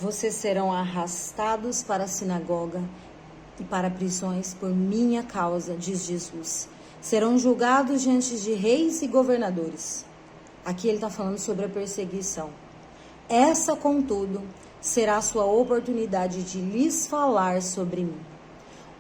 Vocês serão arrastados para a sinagoga e para prisões por minha causa, diz Jesus. Serão julgados diante de reis e governadores. Aqui ele está falando sobre a perseguição. Essa, contudo, será a sua oportunidade de lhes falar sobre mim.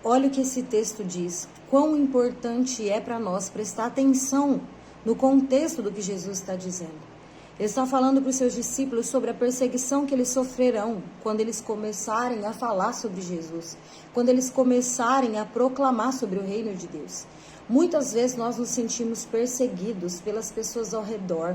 Olha o que esse texto diz. Quão importante é para nós prestar atenção no contexto do que Jesus está dizendo. Ele está falando para os seus discípulos sobre a perseguição que eles sofrerão quando eles começarem a falar sobre Jesus, quando eles começarem a proclamar sobre o reino de Deus. Muitas vezes nós nos sentimos perseguidos pelas pessoas ao redor.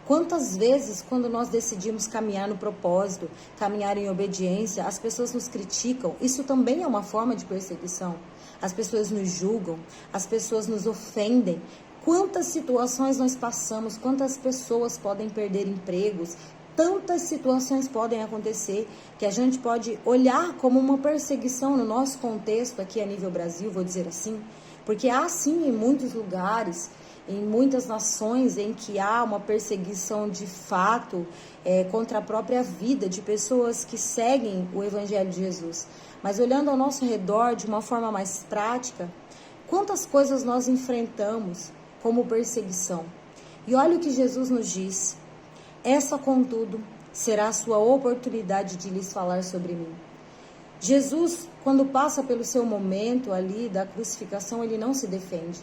Quantas vezes, quando nós decidimos caminhar no propósito, caminhar em obediência, as pessoas nos criticam? Isso também é uma forma de perseguição. As pessoas nos julgam, as pessoas nos ofendem. Quantas situações nós passamos, quantas pessoas podem perder empregos, tantas situações podem acontecer que a gente pode olhar como uma perseguição no nosso contexto aqui a nível Brasil, vou dizer assim, porque há sim em muitos lugares, em muitas nações em que há uma perseguição de fato contra a própria vida de pessoas que seguem o Evangelho de Jesus. Mas olhando ao nosso redor de uma forma mais prática, quantas coisas nós enfrentamos como perseguição. E olha o que Jesus nos diz. Essa, contudo, será a sua oportunidade de lhes falar sobre mim. Jesus, quando passa pelo seu momento ali da crucificação, ele não se defende.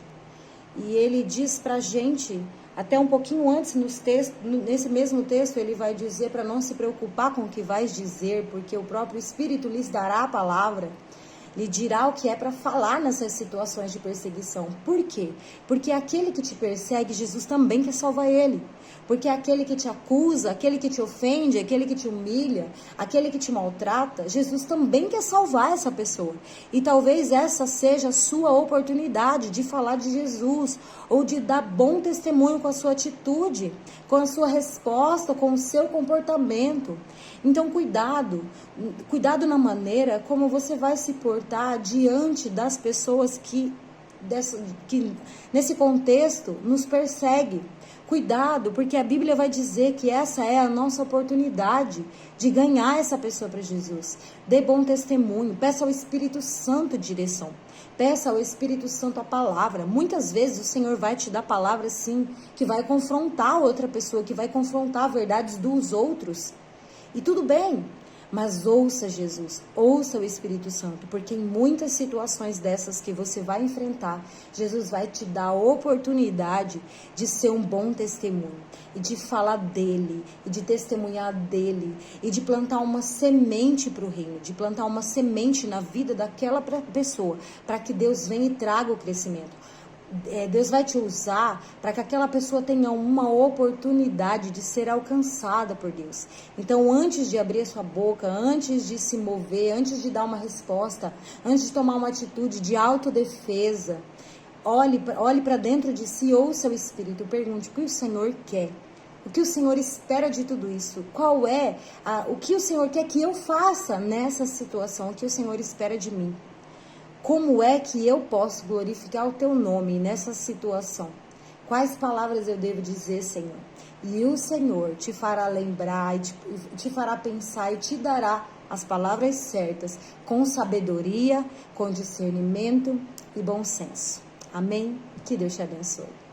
E ele diz pra gente, até um pouquinho antes nesse mesmo texto, ele vai dizer para não se preocupar com o que vais dizer, porque o próprio Espírito lhes dará a palavra. Lhe dirá o que é para falar nessas situações de perseguição. Por quê? Porque aquele que te persegue, Jesus também quer salvar ele. Porque aquele que te acusa, aquele que te ofende, aquele que te humilha, aquele que te maltrata, Jesus também quer salvar essa pessoa. E talvez essa seja a sua oportunidade de falar de Jesus, ou de dar bom testemunho com a sua atitude, com a sua resposta, com o seu comportamento. Então cuidado na maneira como você vai se portar diante das pessoas que nesse contexto nos perseguem. Cuidado, porque a Bíblia vai dizer que essa é a nossa oportunidade de ganhar essa pessoa para Jesus. Dê bom testemunho, peça ao Espírito Santo direção. Peça ao Espírito Santo a palavra. Muitas vezes o Senhor vai te dar palavras, sim, que vai confrontar outra pessoa, que vai confrontar verdades dos outros. E tudo bem, mas ouça Jesus, ouça o Espírito Santo, porque em muitas situações dessas que você vai enfrentar, Jesus vai te dar a oportunidade de ser um bom testemunho, e de falar dele, e de testemunhar dele, e de plantar uma semente para o reino, de plantar uma semente na vida daquela pessoa, para que Deus venha e traga o crescimento. Deus vai te usar para que aquela pessoa tenha uma oportunidade de ser alcançada por Deus. Então, antes de abrir a sua boca, antes de se mover, antes de dar uma resposta, antes de tomar uma atitude de autodefesa, olhe para dentro de si, ouça o Espírito, pergunte o que o Senhor quer. O que o Senhor espera de tudo isso? Qual é o que o Senhor quer que eu faça nessa situação? O que o Senhor espera de mim? Como é que eu posso glorificar o teu nome nessa situação? Quais palavras eu devo dizer, Senhor? E o Senhor te fará lembrar, te fará pensar e te dará as palavras certas, com sabedoria, com discernimento e bom senso. Amém? Que Deus te abençoe.